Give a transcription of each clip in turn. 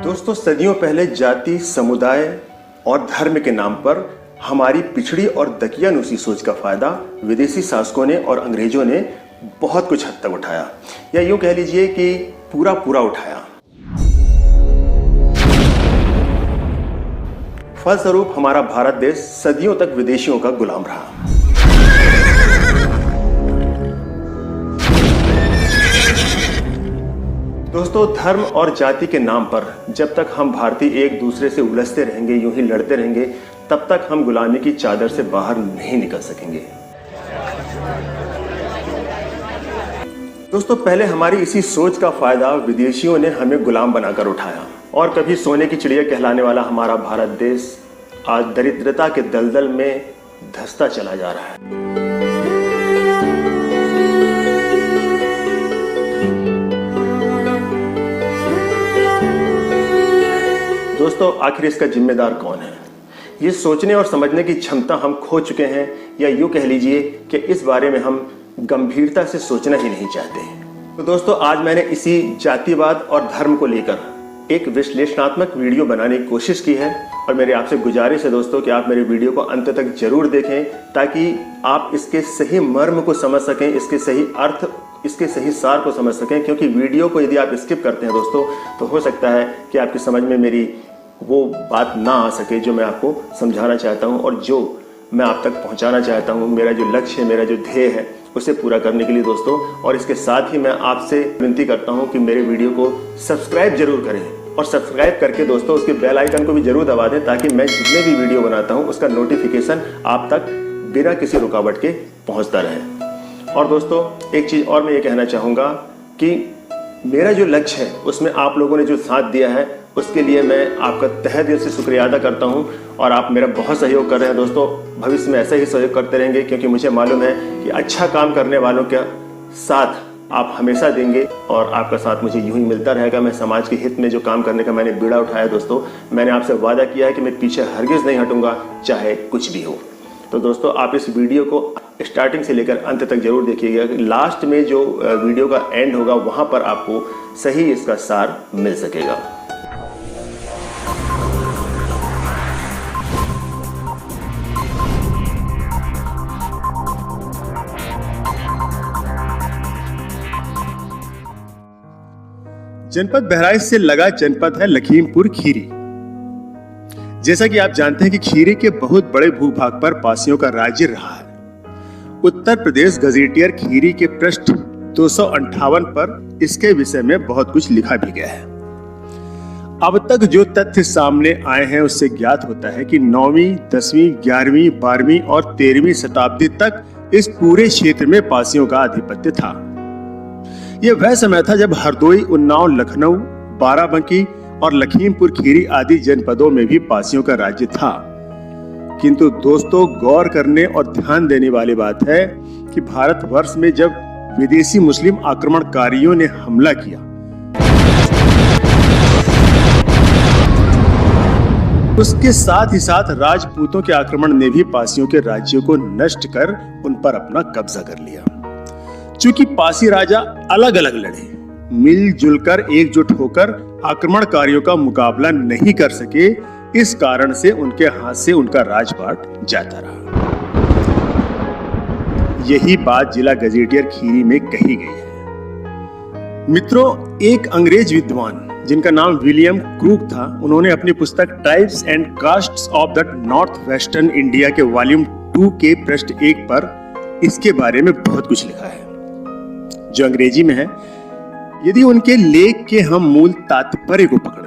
दोस्तों, सदियों पहले जाति, समुदाय और धर्म के नाम पर हमारी पिछड़ी और दकियानूसी सोच का फायदा विदेशी शासकों ने और अंग्रेजों ने बहुत कुछ हद तक उठाया, या यूं कह लीजिए कि पूरा उठाया। फलस्वरूप हमारा भारत देश सदियों तक विदेशियों का गुलाम रहा। दोस्तों, धर्म और जाति के नाम पर जब तक हम भारतीय एक दूसरे से उलझते रहेंगे, यूं ही लड़ते रहेंगे, तब तक हम गुलामी की चादर से बाहर नहीं निकल सकेंगे। दोस्तों, पहले हमारी इसी सोच का फायदा विदेशियों ने हमें गुलाम बनाकर उठाया और कभी सोने की चिड़िया कहलाने वाला हमारा भारत देश आज दरिद्रता के दलदल में धंसता चला जा रहा है। दोस्तों, आखिर इसका जिम्मेदार कौन है? ये सोचने और समझने की क्षमता हम खो चुके हैं, या यूं कह लीजिए कि इस बारे में हम गंभीरता से सोचना ही नहीं चाहते। तो दोस्तों, आज मैंने इसी जातिवाद और धर्म को लेकर एक विश्लेषणात्मक वीडियो बनाने की कोशिश की है और मेरे आपसे गुजारिश है दोस्तों कि आप मेरे वीडियो को अंत तक जरूर देखें, ताकि आप इसके सही मर्म को समझ सकें, इसके सही अर्थ, इसके सही सार को समझ सकें। क्योंकि वीडियो को यदि आप स्किप करते हैं दोस्तों, तो हो सकता है कि आपकी समझ में मेरी वो बात ना आ सके जो मैं आपको समझाना चाहता हूँ और जो मैं आप तक पहुँचाना चाहता हूँ। मेरा जो लक्ष्य है, मेरा जो ध्येय है, उसे पूरा करने के लिए दोस्तों, और इसके साथ ही मैं आपसे विनती करता हूँ कि मेरे वीडियो को सब्सक्राइब जरूर करें और सब्सक्राइब करके दोस्तों उसके बेल आइकन को भी जरूर दबा दें, ताकि मैं जितने भी वीडियो बनाता हूँ उसका नोटिफिकेशन आप तक बिना किसी रुकावट के पहुँचता रहे। और दोस्तों, एक चीज़ और मैं ये कहना चाहूँगा कि मेरा जो लक्ष्य है उसमें आप लोगों ने जो साथ दिया है, उसके लिए मैं आपका तहे दिल से शुक्रिया अदा करता हूं। और आप मेरा बहुत सहयोग कर रहे हैं दोस्तों, भविष्य में ऐसा ही सहयोग करते रहेंगे, क्योंकि मुझे मालूम है कि अच्छा काम करने वालों का साथ आप हमेशा देंगे और आपका साथ मुझे यूं ही मिलता रहेगा। मैं समाज के हित में जो काम करने का मैंने बीड़ा उठाया दोस्तों, मैंने आपसे वादा किया है कि मैं पीछे हरगिज़ नहीं हटूंगा, चाहे कुछ भी हो। तो दोस्तों, आप इस वीडियो को स्टार्टिंग से लेकर अंत तक जरूर देखिएगा। लास्ट में जो वीडियो का एंड होगा वहां पर आपको सही इसका सार मिल सकेगा। जनपद बहराइच से लगा जनपद है लखीमपुर खीरी। जैसा कि आप जानते हैं कि खीरी के बहुत बड़े भूभाग पर पासियों का राज्य रहा है। उत्तर प्रदेश गजेटियर खीरी के पृष्ठ 258 पर इसके विषय में बहुत कुछ लिखा भी गया है। अब तक जो तथ्य सामने आए हैं उससे ज्ञात होता है कि 9वीं, 10वीं, 11वीं, 12वीं और 13वीं शताब्दी तक इस पूरे क्षेत्र में पासियों का आधिपत्य था। यह वह समय था जब हरदोई, उन्नाव, लखनऊ, बाराबंकी और लखीमपुर खीरी आदि जनपदों में भी पासियों का राज्य था। किंतु दोस्तों, गौर करने और ध्यान देने वाली बात है कि भारतवर्ष में जब विदेशी मुस्लिम आक्रमणकारियों ने हमला किया, उसके साथ ही साथ राजपूतों के आक्रमण ने भी पासियों के राज्यों को नष्ट कर उन पर अपना कब्जा कर लिया। चूंकि पासी राजा अलग अलग लड़े, मिलजुल कर एकजुट होकर आक्रमणकारियों का मुकाबला नहीं कर सके, इस कारण से उनके हाथ से उनका राजपाट जाता रहा। यही बात जिला गजेटियर खीरी में कही गई है। मित्रों, एक अंग्रेज विद्वान जिनका नाम विलियम क्रूक था, उन्होंने अपनी पुस्तक tribes and castes of the north western India के वॉल्यूम 2 के पृष्ठ 1 पर इसके बारे में बहुत कुछ लिखा है, जो अंग्रेजी में है। यदि उनके लेख के हम मूल तात्पर्य को पकड़ें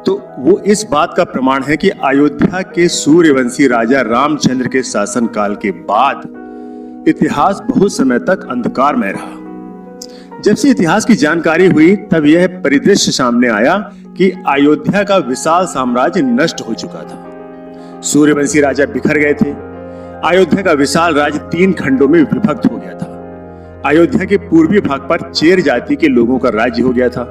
तो वो इस बात का प्रमाण है कि अयोध्या के सूर्यवंशी राजा रामचंद्र के शासनकाल के बाद इतिहास बहुत समय तक अंधकारमय रहा। जब से इतिहास की जानकारी हुई, तब यह परिदृश्य सामने आया कि अयोध्या का विशाल साम्राज्य नष्ट हो चुका था। सूर्यवंशी राजा बिखर गए थे। अयोध्या का विशाल राज्य 3 खंडों में विभक्त हो गया था। अयोध्या के पूर्वी भाग पर चेर जाति के लोगों का राज्य हो गया था।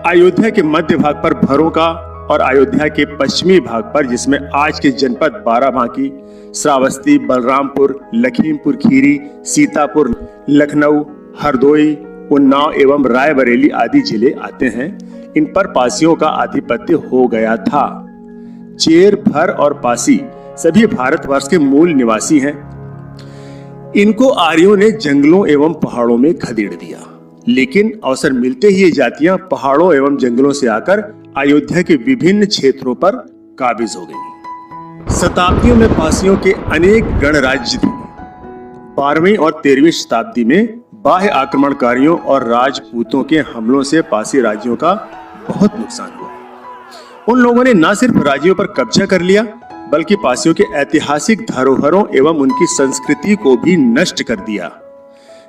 अयोध्या के मध्य भाग पर भरों का और अयोध्या के पश्चिमी भाग पर, जिसमें आज के जनपद बाराबांकी, श्रावस्ती, बलरामपुर, लखीमपुर खीरी, सीतापुर, लखनऊ, हरदोई उन्नाव एवं रायबरेली आदि जिले आते हैं। इन पर पासियों का आधिपत्य हो गया था। चेर, भर और पासी सभी भारतवर्ष के मूल निवासी हैं। इनको आर्यों ने जंगलों एवं पहाड़ों में खदेड़ दिया, लेकिन अवसर मिलते ही ये जातियां पहाड़ों एवं जंगलों से आकर अयोध्या के विभिन्न क्षेत्रों पर काबिज हो गईं। शताब्दियों में पासियों के अनेक गणराज्य थे। 12वीं और 13वीं शताब्दी में बाह्य आक्रमणकारियों और राजपूतों के हमलों से पासी राज्यों का बहुत नुकसान हुआ। उन लोगों ने न सिर्फ राज्यों पर कब्जा कर लिया, बल्कि पासियों के ऐतिहासिक धरोहरों एवं उनकी संस्कृति को भी नष्ट कर दिया।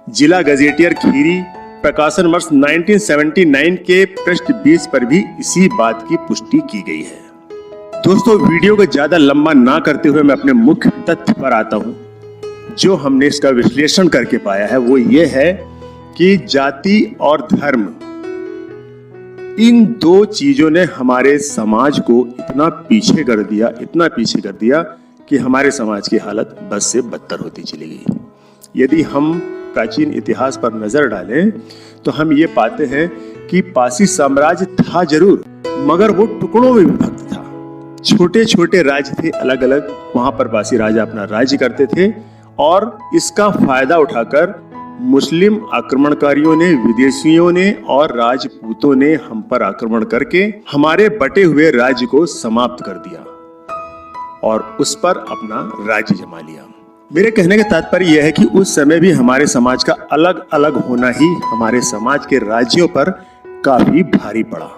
जिला गजेटियर खीरी प्रकाशन वर्ष 1979 के पृष्ठ 20 पर भी इसी बात की पुष्टि की गई है। दोस्तों, वीडियो को ज्यादा लंबा ना करते हुए मैं अपने मुख्य तथ्य पर आता हूं। जो हमने इसका विश्लेषण करके पाया है वो ये है कि जाति और धर्म, इन दो चीजों ने हमारे समाज को इतना पीछे कर दिया कि हमारे समाज की हालत बद से बदतर होती चली गई। यदि हम प्राचीन इतिहास पर नजर डालें तो हम ये पाते हैं कि पासी साम्राज्य था जरूर, मगर वो टुकड़ों में विभक्त था। छोटे छोटे राज्य थे अलग अलग, वहां पर पासी राजा अपना राज्य करते थे और इसका फायदा उठाकर मुस्लिम आक्रमणकारियों ने, विदेशियों ने और राजपूतों ने हम पर आक्रमण करके हमारे बटे हुए राज्य को समाप्त कर दिया और उस पर अपना राज्य जमा लिया। मेरे कहने का तात्पर्य यह है कि उस समय भी हमारे समाज का अलग अलग होना ही हमारे समाज के राज्यों पर काफी भारी पड़ा।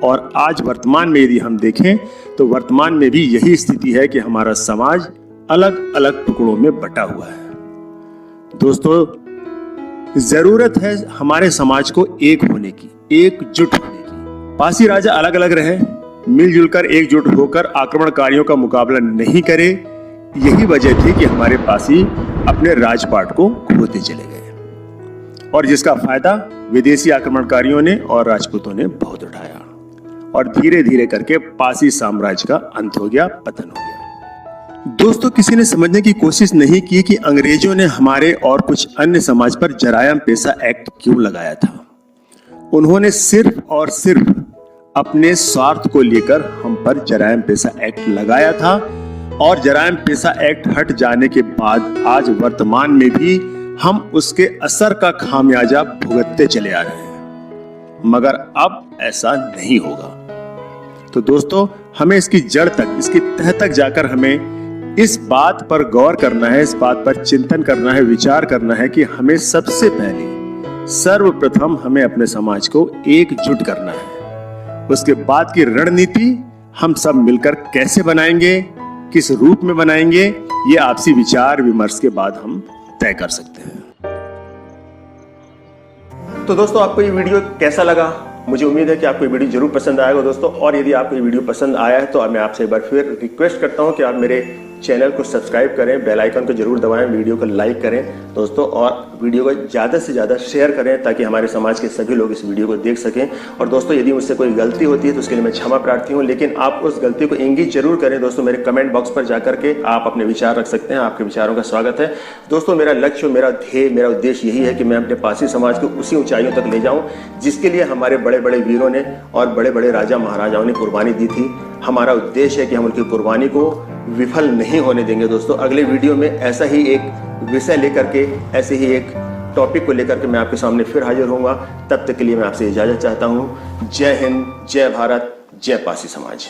और आज वर्तमान में यदि हम देखें तो वर्तमान में भी यही स्थिति है कि हमारा समाज अलग अलग टुकड़ों में बटा हुआ है। दोस्तों, जरूरत है हमारे समाज को एक होने की, एकजुट होने की। पासी राजा अलग अलग रहे, मिलजुल कर एकजुट होकर आक्रमणकारियों का मुकाबला नहीं करे। यही वजह थी कि हमारे पासी अपने राजपाट को खोते चले गए और जिसका फायदा विदेशी आक्रमणकारियों ने और राजपूतों ने बहुत उठाया और धीरे धीरे करके पासी साम्राज्य का अंत हो गया, पतन हो गया। दोस्तों, किसी ने समझने की कोशिश नहीं की कि अंग्रेजों ने हमारे और कुछ अन्य समाज पर जरायम पेशा एक्ट क्यों लगाया था। उन्होंने सिर्फ और सिर्फ अपने स्वार्थ को लेकर हम पर जरायम पेशा एक्ट लगाया था और जरायम पेशा एक्ट हट जाने के बाद आज वर्तमान में भी हम उसके असर का खामियाजा भुगतते चले आ रहे हैं, मगर अब ऐसा नहीं होगा। तो दोस्तों, हमें इसकी जड़ तक, इसकी तह तक जाकर हमें इस बात पर गौर करना है, इस बात पर चिंतन करना है, विचार करना है कि हमें सबसे पहले सर्वप्रथम हमें अपने समाज को एकजुट करना है। उसके बाद की रणनीति हम सब मिलकर कैसे बनाएंगे, किस रूप में बनाएंगे, ये आपसी विचार विमर्श के बाद हम तय कर सकते हैं। तो दोस्तों, आपको ये वीडियो कैसा लगा? मुझे उम्मीद है कि आपको ये वीडियो जरूर पसंद आएगा दोस्तों। और यदि आपको ये वीडियो पसंद आया है तो मैं आपसे एक बार फिर रिक्वेस्ट करता हूं कि आप मेरे चैनल को सब्सक्राइब करें, बेल आइकन को जरूर दबाएं, वीडियो को लाइक करें दोस्तों, और वीडियो को ज़्यादा से ज़्यादा शेयर करें ताकि हमारे समाज के सभी लोग इस वीडियो को देख सकें। और दोस्तों, यदि मुझसे कोई गलती होती है तो उसके लिए मैं क्षमा प्रार्थी हूँ, लेकिन आप उस गलती को इंगित जरूर करें दोस्तों। मेरे कमेंट बॉक्स पर जाकर के आप अपने विचार रख सकते हैं, आपके विचारों का स्वागत है दोस्तों। मेरा लक्ष्य, मेरा ध्येय, मेरा उद्देश्य यही है कि मैं अपने पासी समाज को उसी ऊंचाइयों तक ले जाऊं जिसके लिए हमारे बड़े बड़े वीरों ने और बड़े बड़े राजा महाराजाओं ने कुर्बानी दी थी। हमारा उद्देश्य है कि हम उनकी कुर्बानी को विफल नहीं होने देंगे दोस्तों। अगले वीडियो में ऐसा ही एक विषय लेकर के, ऐसे ही एक टॉपिक को लेकर के मैं आपके सामने फिर हाजिर होऊंगा। तब तक के लिए मैं आपसे इजाजत चाहता हूं। जय हिंद, जय भारत, जय पासी समाज।